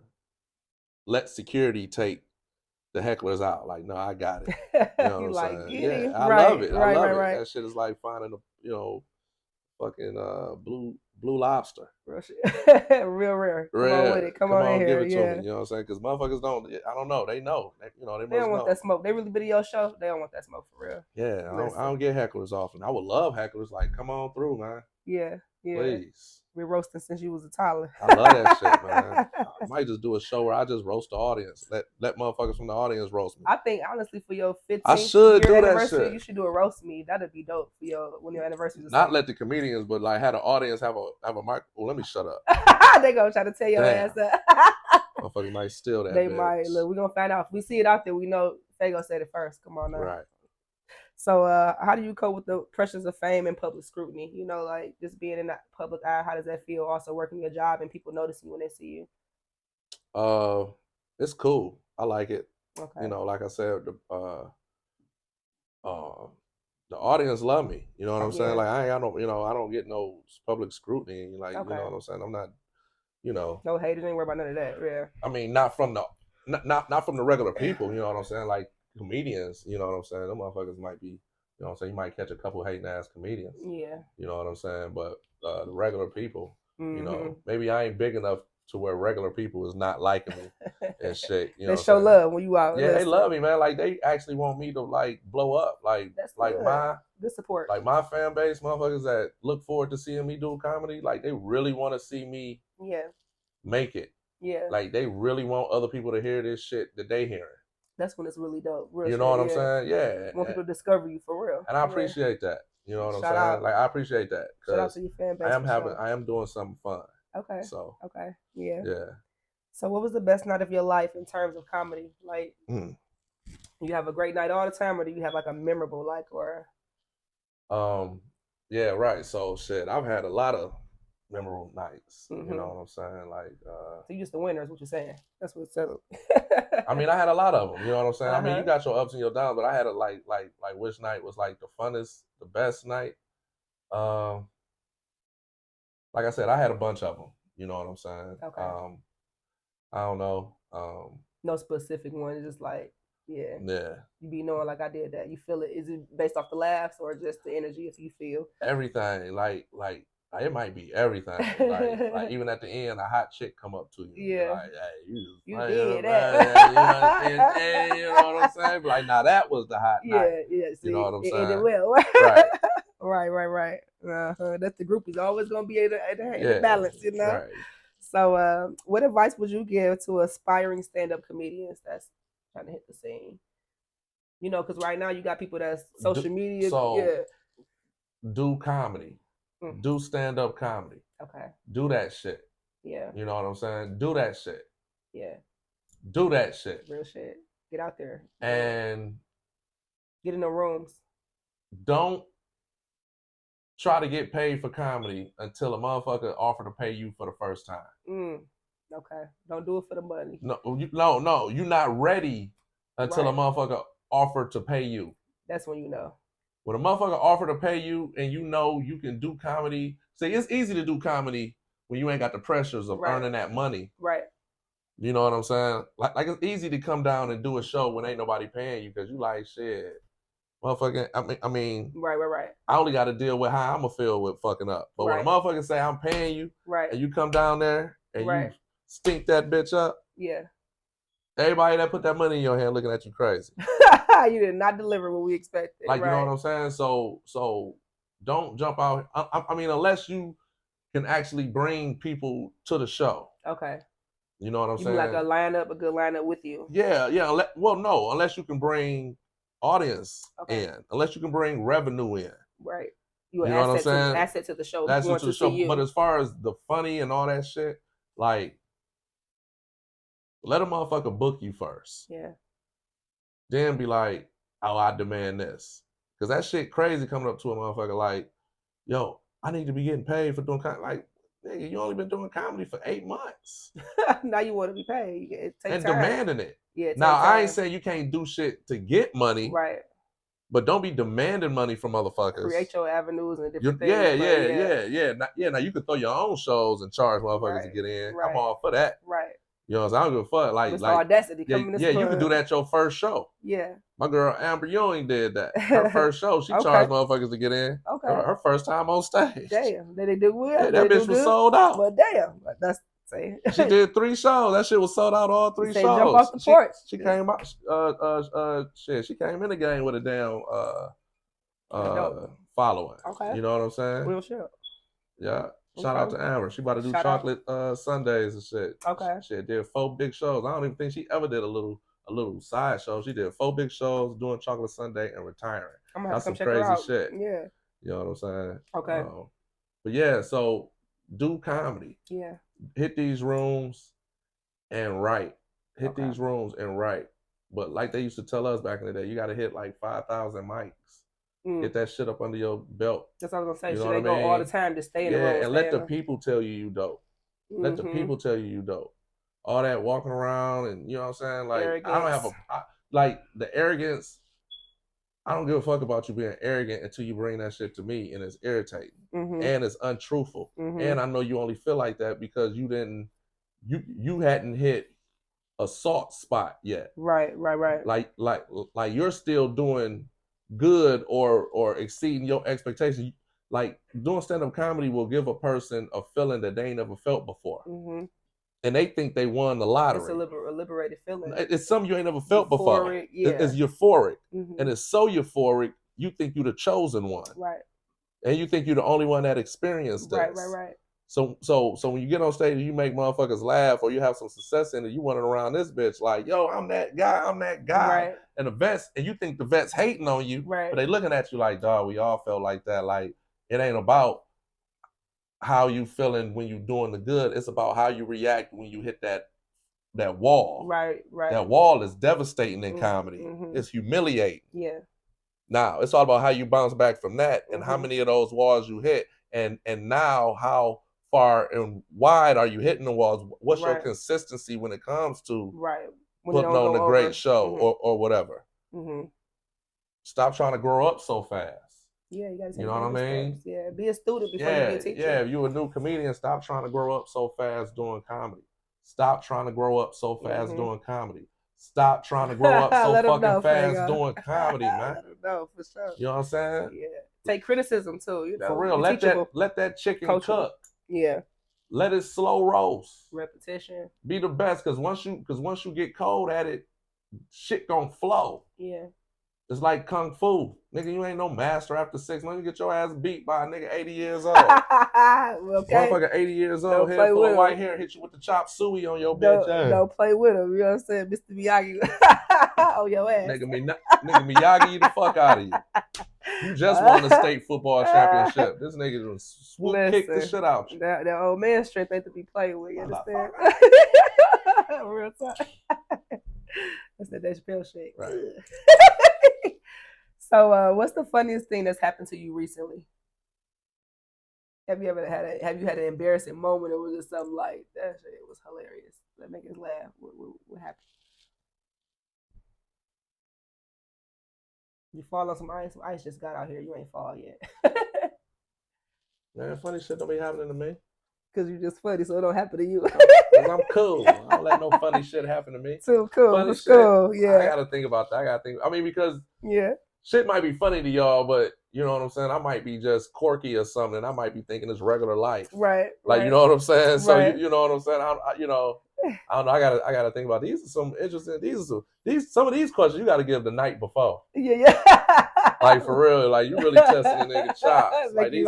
let security take the hecklers out. Like, no, I got it. You know what I'm saying? I love it. I love it. That shit is like finding fucking blue lobster. Real shit. Real rare. Come on with it. Come on in here. Give it to me. You know what I'm saying? Because motherfuckers don't. I don't know. They know. They don't want that smoke. They really be your show. They don't want that smoke for real. Yeah, I don't get hecklers often. I would love hecklers. Like, come on through, man. Yeah. Please. We're roasting since you was a toddler. I love that shit, man. I might just do a show where I just roast the audience. Let motherfuckers from the audience roast me. I think honestly for your 15th I should year do that anniversary, shit. you should do a roast me. That'd be dope for your anniversary. Not let the comedians, but like have the audience have a mic. Well, let me shut up. They gonna try to tear your ass up. Motherfuckers might steal that. They bitch. might. Look, we're gonna find out. If we see it out there, we know Faygo said it first. Come on now. Right. So how do you cope with the pressures of fame and public scrutiny? You know, like just being in that public eye, how does that feel? Also working your job and people noticing you when they see you? It's cool. I like it. Okay. You know, like I said, the audience love me. You know what I'm saying? Like I don't get no public scrutiny. Like you know what I'm saying? I'm not, no haters. Ain't worry about none of that. Yeah. I mean, not from the regular people. You know what I'm saying? Like comedians. You know what I'm saying? Them motherfuckers might be. You know what I'm saying? You might catch a couple hating ass comedians. Yeah. You know what I'm saying? But the regular people, you know, maybe I ain't big enough to where regular people is not liking me and shit. You know, they show love when you out. Yeah, they love me, man. Like they actually want me to like blow up. Like that's like good. Good support. Like my fan base, motherfuckers that look forward to seeing me do comedy, like they really want to see me make it. Yeah. Like they really want other people to hear this shit that they hearing. That's when it's really dope. You know what I'm saying? Yeah. Want people to discover you for real. And I appreciate that. You know what I'm saying? Out. Like I appreciate that. Shout out to your fan base. I am doing something fun. Okay. So. Okay. Yeah. Yeah. So what was the best night of your life in terms of comedy? Like, you have a great night all the time, or do you have like a memorable or? Yeah. Right. So shit, I've had a lot of memorable nights. You know what I'm saying? Like. So you just the winner is what you're saying. That's what it's saying. I mean, I had a lot of them. You know what I'm saying? I mean, you got your ups and your downs, but I had a like which night was like the funnest, the best night. Like I said, I had a bunch of them. You know what I'm saying? Okay. I don't know. No specific one. It's just like, yeah. You be knowing like I did that. You feel it. Is it based off the laughs or just the energy? If you feel everything, like it might be everything. like even at the end, a hot chick come up to you. Yeah. Like, hey, you did that. You know what I'm saying? Like, now that was the hot night. Yeah. See, you know what I'm saying? And it will. Right. That's the group is always gonna be able to balance, you know. Right. So, what advice would you give to aspiring stand-up comedians that's trying to hit the scene? You know, because right now you got people that's social media. So, do comedy. Do stand-up comedy. Okay. Do that shit. Yeah. You know what I'm saying? Do that shit. Yeah. Do that shit. Real shit. Get out there. And get in the rooms. Don't try to get paid for comedy until a motherfucker offer to pay you for the first time. Okay. Don't do it for the money. No. You're not ready until a motherfucker offer to pay you. That's when you know. When a motherfucker offer to pay you and you know you can do comedy. See, it's easy to do comedy when you ain't got the pressures of earning that money. Right. You know what I'm saying? Like it's easy to come down and do a show when ain't nobody paying you because you like shit. Motherfucker, I mean, right. I only got to deal with how I'm gonna feel with fucking up. But when a motherfucker say I'm paying you, and you come down there and you stink that bitch up, everybody that put that money in your hand looking at you crazy. You did not deliver what we expected. Like you know what I'm saying? So don't jump out. I mean, unless you can actually bring people to the show. Okay. You know what I'm saying? Like a good lineup with you. Yeah. Well, no, unless you can bring audience in, unless you can bring revenue in. Right. You know what I'm saying? Asset to the show. Asset to the show. But as far as the funny and all that shit, like, let a motherfucker book you first. Yeah. Then be like, oh, I demand this. Because that shit crazy coming up to a motherfucker like, yo, I need to be getting paid for doing comedy. Like, nigga, you only been doing comedy for 8 months. Now you want to be paid. It takes and time. Demanding it. Yeah. Now, I ain't saying you can't do shit to get money. Right. But don't be demanding money from motherfuckers. Create your avenues and different things. Yeah. Now you can throw your own shows and charge motherfuckers to get in. I'm all for that. Right. You know what I'm saying? I don't give a fuck. Like audacity coming you can do that your first show. Yeah. My girl Amber Ewing did that. Her first show, she charged motherfuckers to get in. Okay. Her first time on stage. Damn. Did they do well? Yeah, that bitch was sold out. But damn. That's she did 3 shows. That shit was sold out all 3 shows. Jump off the porch. She came out she came in the game with a damn following. Okay. You know what I'm saying? Real shit. Yeah. Shout out to Amber. She about to do chocolate Sundays and shit. Okay. She did 4 big shows. I don't even think she ever did a little side show. She did 4 big shows, doing chocolate Sunday and retiring. I'm gonna have That's to come some check her crazy out. shit. Yeah. You know what I'm saying? Okay. But yeah, so do comedy. Yeah. Hit these rooms and write. Hit these rooms and write. But like they used to tell us back in the day, you got to hit like 5,000 mics. Get that shit up under your belt. That's what I was gonna say. You know Should they go all the time to stay in the room? Yeah, and let the people tell you dope. Let the people tell you dope. All that walking around and you know what I'm saying? Like arrogance. I don't have like the arrogance. I don't give a fuck about you being arrogant until you bring that shit to me, and it's irritating and it's untruthful. And I know you only feel like that because you hadn't hit a salt spot yet. Right. Like you're still doing good or exceeding your expectations. Like doing stand-up comedy will give a person a feeling that they ain't never felt before. And they think they won the lottery. It's a liberated feeling. It's something you ain't never felt before. Yeah. It's euphoric. And it's so euphoric, you think you're the chosen one. Right. And you think you're the only one that experienced this. Right. So when you get on stage and you make motherfuckers laugh or you have some success in it, you running around this bitch like, yo, I'm that guy. Right. And the vets, and you think the vets hating on you, but they looking at you like, dog, we all felt like that. Like, it ain't about how you feeling when you doing the good. It's about how you react when you hit that wall. Right. That wall is devastating in comedy. It's humiliating. Yeah. Now, it's all about how you bounce back from that and how many of those walls you hit. And now how far and wide are you hitting the walls? What's your consistency when it comes to putting on a great show or whatever? Stop trying to grow up so fast. Yeah, you gotta take know what I mean? Steps. Yeah, be a student before you be a teacher. Yeah, if you're a new comedian, stop trying to grow up so fast doing comedy. Stop trying to grow up so fast doing comedy. Stop trying to grow up so fucking fast doing comedy, man. Let them know, for sure. You know what I'm saying? Yeah. Take criticism too, you know. For real, let that chicken cook. Yeah. Let it slow roast. Repetition. Be the best, because once you get cold at it, shit gonna flow. Yeah. It's like kung fu. Nigga, you ain't no master after 6 months. You get your ass beat by a nigga 80 years old. Motherfucker 80 years old, head full of white hair, hit you with the chop suey on your bitch ass. Don't play with him, you know what I'm saying? Mr. Miyagi on your ass. Nigga Miyagi the fuck out of you. You just won the state football championship. This nigga done kick the shit out you. That old man strength ain't to be played with, you understand? Real time. That's that Dave Chappelle shit. Right. So, what's the funniest thing that's happened to you recently? Have you had an embarrassing moment, or was it something like that shit was hilarious that make us laugh? What happened? You fall on some ice? Some ice just got out here. You ain't fall yet. Man, funny shit don't be happening to me. Because you're just funny, so it don't happen to you. Because I'm cool. I don't let no funny shit happen to me. Too cool. Funny shit, cool. Yeah. I gotta think about that. Because shit might be funny to y'all, but you know what I'm saying? I might be just quirky or something. I might be thinking it's regular life. Right. Like, you know what I'm saying? So you know what I'm saying? I don't know. I gotta think about these. Are some interesting. Some of these questions you gotta give the night before. Yeah. Like, for real, like you really testing a nigga chops. Like these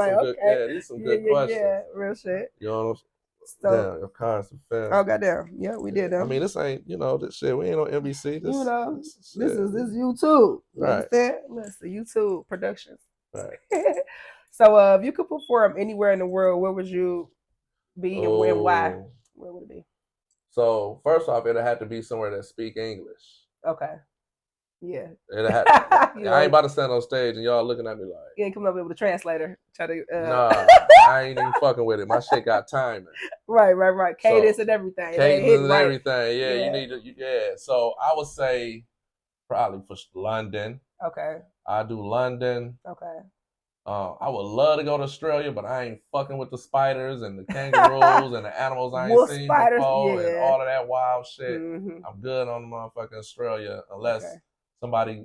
some good questions. Yeah, real shit. You know what I'm saying? So, damn, your car's some fast. Oh goddamn. Yeah, we did that. I mean, this ain't, this shit. We ain't on NBC. This is YouTube. Right. Listen, YouTube Productions. Right. So if you could perform anywhere in the world, where would you be and why? Where would it be? So first off, it'd have to be somewhere that speak English. Okay. Yeah. I ain't about to stand on stage and y'all looking at me like. You ain't coming up with a translator. Nah, I ain't even fucking with it. My shit got timing. Right. Cadence and everything. Cadence and everything. Yeah, you need to. Yeah. So I would say probably for London. Okay. I do London. Okay. I would love to go to Australia, but I ain't fucking with the spiders and the kangaroos and the animals I ain't seen before and all of that wild shit. I'm good on the motherfucking Australia unless somebody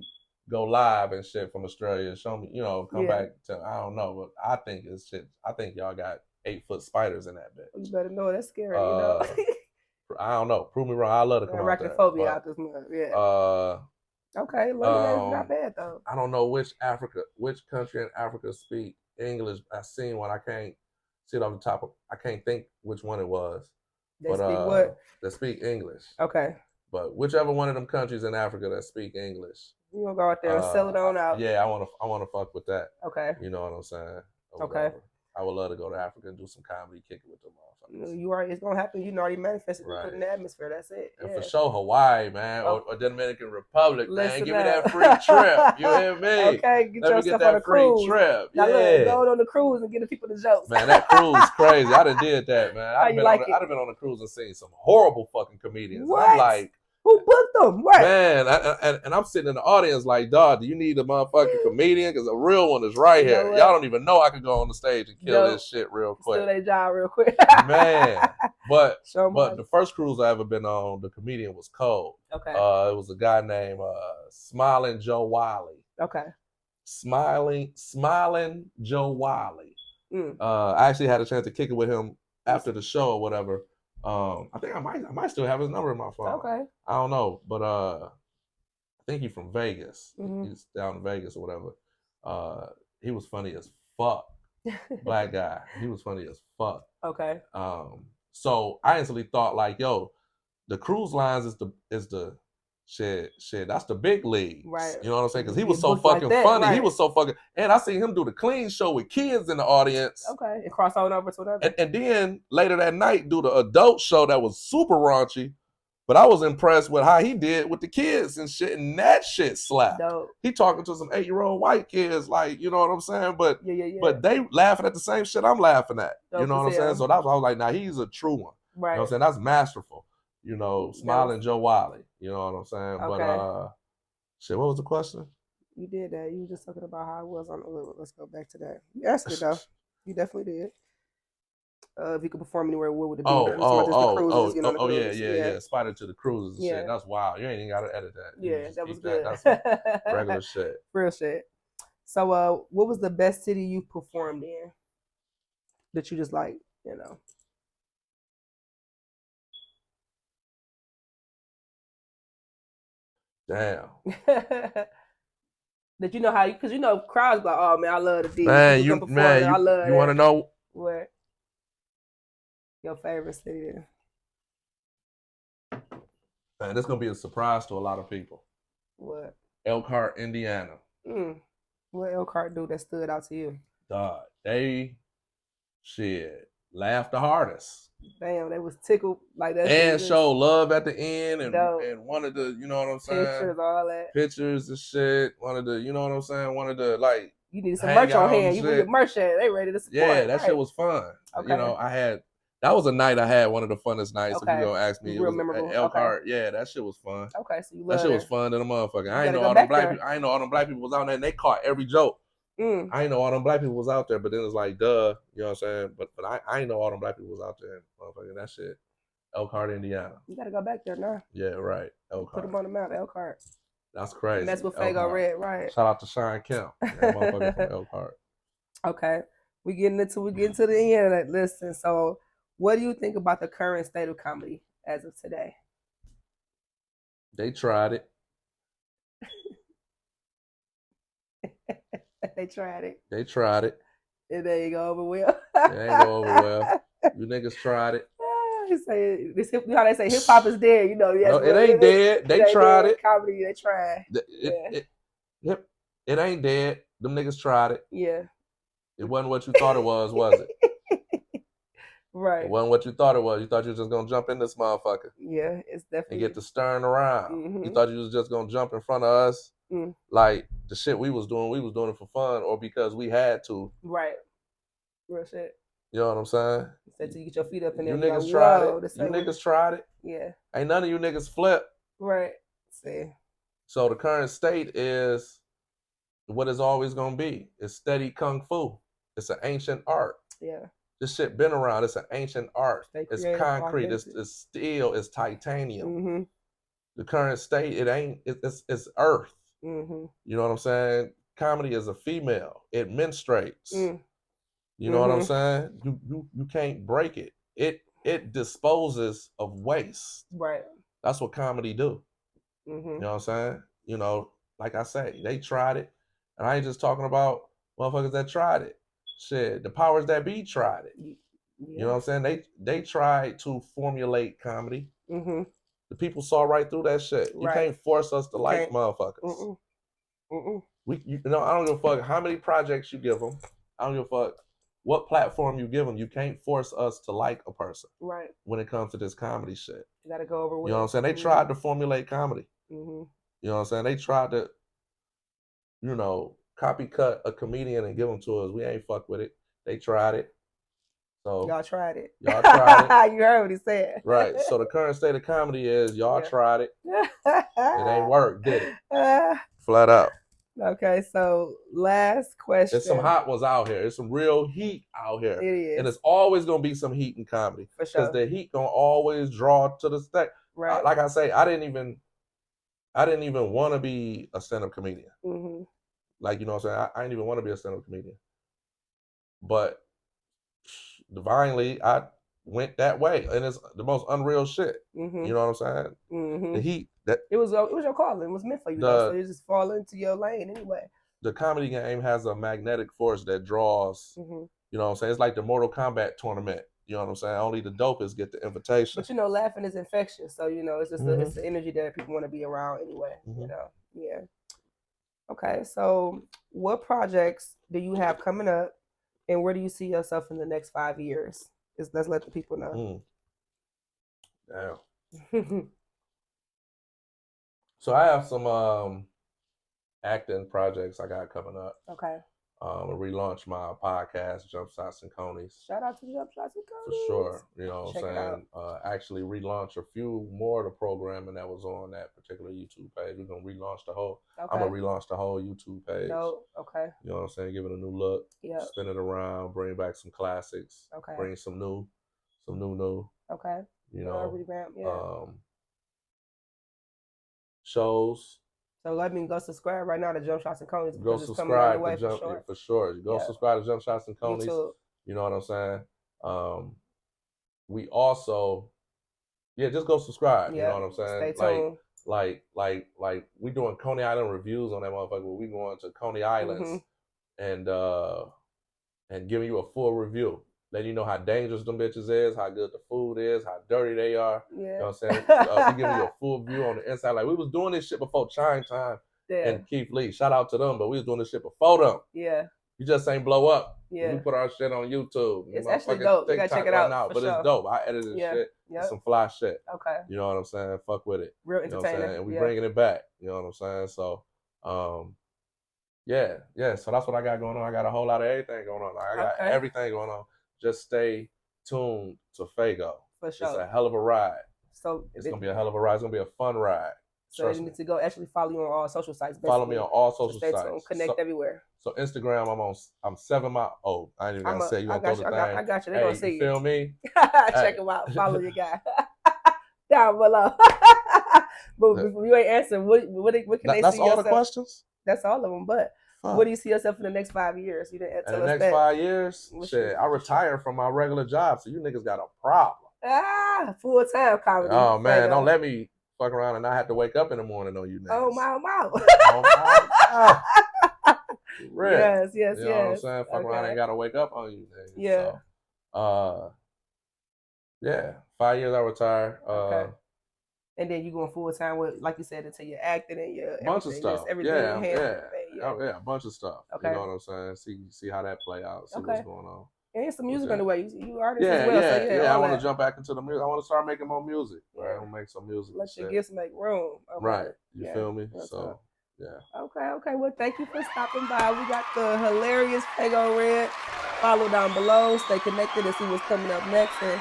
go live and shit from Australia, show me, come back to, I don't know, but I think it's shit. I think y'all got 8-foot spiders in that bitch. You better know that's scary, I don't know. Prove me wrong. I love to come out there. Arachnophobia out this month, okay, London is not bad though. I don't know which country in Africa speak English. I seen one. I can't see it off the top of, I can't think which one it was. They speak what? That speak English. Okay. But whichever one of them countries in Africa that speak English. You gonna go out there and sell it on out? Yeah, I wanna fuck with that. Okay. You know what I'm saying? Okay. I would love to go to Africa and do some comedy, kick it with them motherfuckers. You already, it's gonna happen. You already manifested. Right. You put in the atmosphere. That's it. And for sure, Hawaii, man, or Dominican Republic, man. Give me that free trip. You hear me? Okay, get your stuff on a cruise. Trip. Now look, go on the cruise and get the people the jokes. Man, that cruise is crazy. I done did that, man. I've been on a cruise and seen some horrible fucking comedians. What? I'm like, who booked them? Right. Man, and I'm sitting in the audience like, dog, do you need a motherfucking comedian? Because a real one is right here. Y'all don't even know I could go on the stage and kill this shit real quick. Steal their job real quick. Man. But the first cruise I ever been on, the comedian was cold. Okay. It was a guy named Smiling Joe Wiley. Okay. Smiling Joe Wiley. I actually had a chance to kick it with him after the show or whatever. I think I might still have his number in my phone. Okay. I don't know, but I think he's from Vegas. Mm-hmm. He's down in Vegas or whatever. He was funny as fuck. Black guy. He was funny as fuck. Okay. So I instantly thought like, yo, the cruise lines is the shit. That's the big league. Right. You know what I'm saying? Because he was so fucking funny. Right. He was so fucking, and I seen him do the clean show with kids in the audience. Okay. And cross on over to another. And then later that night do the adult show that was super raunchy. But I was impressed with how he did with the kids and shit, and that shit slapped. Dope. He talking to some 8-year-old white kids, like, you know what I'm saying? But but they laughing at the same shit I'm laughing at. Dope, you know what I'm saying? So that's why I was like, nah, he's a true one. Right. You know what I'm saying? That's masterful. You know, Smiling Joe Wiley. You know what I'm saying? Okay. But shit, what was the question? You did that. You were just talking about how it was on. Let's go back to that. You answered it though. You definitely did. If you could perform anywhere, what would it be? Yeah. Spider to the cruises and shit. That's wild. You ain't even got to edit that. Yeah, that was good. That's regular shit. Real shit. So, what was the best city you performed in? That you just like, you know? Damn. That you know how, because you know crowds like, oh man, I love the D. Man, you want to know what? Your favorite city? Man, this gonna be a surprise to a lot of people. What? Elkhart, Indiana. What Elkhart do that stood out to you? Dog, they laughed the hardest. Damn, they was tickled like that. And showed love at the end and wanted to, you know what I'm saying? Pictures, all that. Pictures and shit. Wanted to, you know what I'm saying? Wanted to like. You need some merch on hand. You need your merch in. They ready to support. Yeah, that shit was fun. Okay. You know, that was a night I had, one of the funnest nights. Okay. If you're gonna ask me, it was memorable. At Elkhart. Okay. Yeah, that shit was fun. Okay, so you love that shit was fun than a motherfucker. I ain't know all them black people. I ain't know all them black people was out there and they caught every joke. I ain't know all them black people was out there, but then it's like, duh, you know what I'm saying? But I ain't know all them black people was out there, motherfucker. That shit. Elkhart, Indiana. You gotta go back there now. Yeah, right. Elkhart. Put them on the map, Elkhart. That's crazy. And that's what Faygo read, right? Shout out to Sean Kemp, that motherfucker from Elkhart. Okay, we getting to the end of that. Listen, so what do you think about the current state of comedy as of today? They tried it. They tried it. They tried it. And there you go over well. It ain't go over well. You niggas tried it. You know how they say hip hop is dead. You know, yes, no, it ain't dead. They tried it. Comedy, they tried. It ain't dead. Them niggas tried it. Yeah. It wasn't what you thought it was it? Right. It wasn't what you thought it was. You thought you was just gonna jump in this motherfucker. Yeah, it's definitely. And get to stirring around. Mm-hmm. You thought you was just gonna jump in front of us. Like the shit we was doing it for fun or because we had to. Right. Real shit. You know what I'm saying? Said to get your feet up in there. You niggas tried it. You niggas tried it. Yeah. Ain't none of you niggas flip. Right. See. So the current state is what it's always gonna be. It's steady kung fu. It's an ancient art. Yeah. This shit been around. It's an ancient art. It's concrete. It's steel. It's titanium. Mm-hmm. The current state, it's earth. Mm-hmm. You know what I'm saying? Comedy is a female. It menstruates. You know what I'm saying? You can't break it. It disposes of waste. Right. That's what comedy do. Mm-hmm. You know what I'm saying? You know, like I say, they tried it. And I ain't just talking about motherfuckers that tried it. shit, the powers that be tried it. Yeah. You know what I'm saying? They tried to formulate comedy. Mm-hmm. The people saw right through that shit. You Right. can't force us to You like can't. motherfuckers. Mm-mm. Mm-mm. You know, I don't give a fuck how many projects you give them. I don't give a fuck what platform you give them. You can't force us to like a person. Right. When it comes to this comedy shit. You gotta go over with. You know what I'm saying? They tried to formulate comedy. Mm-hmm. You know what I'm saying? They tried to, you know, copy cut a comedian and give them to us. We ain't fuck with it. They tried it. So y'all tried it. Y'all tried it. You heard what he said. Right. So the current state of comedy is y'all tried it. It ain't work, did it? Flat out. Okay, so last question. There's some hot ones out here. There's some real heat out here. It is. And it's always gonna be some heat in comedy. For sure. Because the heat gonna always draw to the stage. Right. Like I say, I didn't even want to be a stand-up comedian. Mm-hmm. Like, you know what I'm saying? I didn't even want to be a stand-up comedian. But divinely, I went that way. And it's the most unreal shit. Mm-hmm. You know what I'm saying? Mm-hmm. The heat. It was your calling. It was meant for you. So you just fall into your lane anyway. The comedy game has a magnetic force that draws, you know what I'm saying? It's like the Mortal Kombat tournament. You know what I'm saying? Only the dopest get the invitation. But, you know, laughing is infectious. So, you know, it's just it's the energy that people want to be around anyway, you know? Yeah. Okay, so what projects do you have coming up, and where do you see yourself in the next 5 years? Let's let the people know. Damn. So I have some acting projects I got coming up. Okay. I relaunch my podcast, Jump Shots and Conies. Shout out to Jump Shots and Conies. For sure. You know what I'm saying? Actually relaunch a few more of the programming that was on that particular YouTube page. We're going to relaunch the whole, I'm going to relaunch the whole YouTube page. No, okay. You know what I'm saying? Give it a new look. Yeah. Spin it around, bring back some classics. Okay. Bring some new. Okay. You know, revamp, yeah. Shows. So let me go subscribe right now to Jump Shots and Conies. Go subscribe to Jump for sure. Go subscribe to Jump Shots and Conies. YouTube. You know what I'm saying? We also, just go subscribe. You know what I'm saying? Stay tuned. Like we doing Coney Island reviews on that motherfucker. We going to Coney Islands and giving you a full review. Letting you know how dangerous them bitches is, how good the food is, how dirty they are. Yeah. You know what I'm saying? We giving you a full view on the inside. Like, we was doing this shit before Chime Time and Keith Lee. Shout out to them, but we was doing this shit before them. Yeah. You just ain't blow up. Yeah. We put our shit on YouTube. It's actually dope. You gotta check it out. Now, but it's dope. I edited shit. Yep. Some fly shit. Okay. You know what I'm saying? Fuck with it. Real entertaining. You know what I'm saying? And we bringing it back. You know what I'm saying? So, yeah. So that's what I got going on. I got a whole lot of everything going on. I got everything going on. Just stay tuned to Faygo. For sure. It's a hell of a ride. So it's going to be a hell of a ride. It's going to be a fun ride. So you need to go actually follow you on all social sites. Basically. Follow me on all social sites. Tuned. Connect everywhere. So Instagram, I'm 7 miles. Oh, I ain't even going to say you want to throw the thing. I got you. They're going to see you. Feel me? Check him out. Follow your guy. Down below. But you ain't answering. What can they see yourself? That's all the questions? That's all of them. But what do you see yourself in the next 5 years? You didn't tell us that. In the next 5 years? Shit, I retire from my regular job, so you niggas got a problem. Full-time comedy. Oh, man, don't let me fuck around and not have to wake up in the morning on you niggas. Oh, my. Oh, my. Real. Yes. You know what I'm saying? Fuck around and got to wake up on you niggas. Yeah. So, 5 years I retire. Okay. And then you going full time with, like you said, into your acting and your bunch of stuff. Everything. Yeah, a bunch of stuff. Okay. You know what I'm saying? See how that play out. See what's going on. And some music on the way. You artist as well. Yeah. I want to jump back into the music. I want to start making more music. Right. I want to make some music. Let your gifts make room. Okay. Right. You feel me? So. Yeah. Okay. Well, thank you for stopping by. We got the hilarious Faygo Red. Follow down below. Stay connected and see what's coming up next. And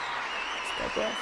stay blessed.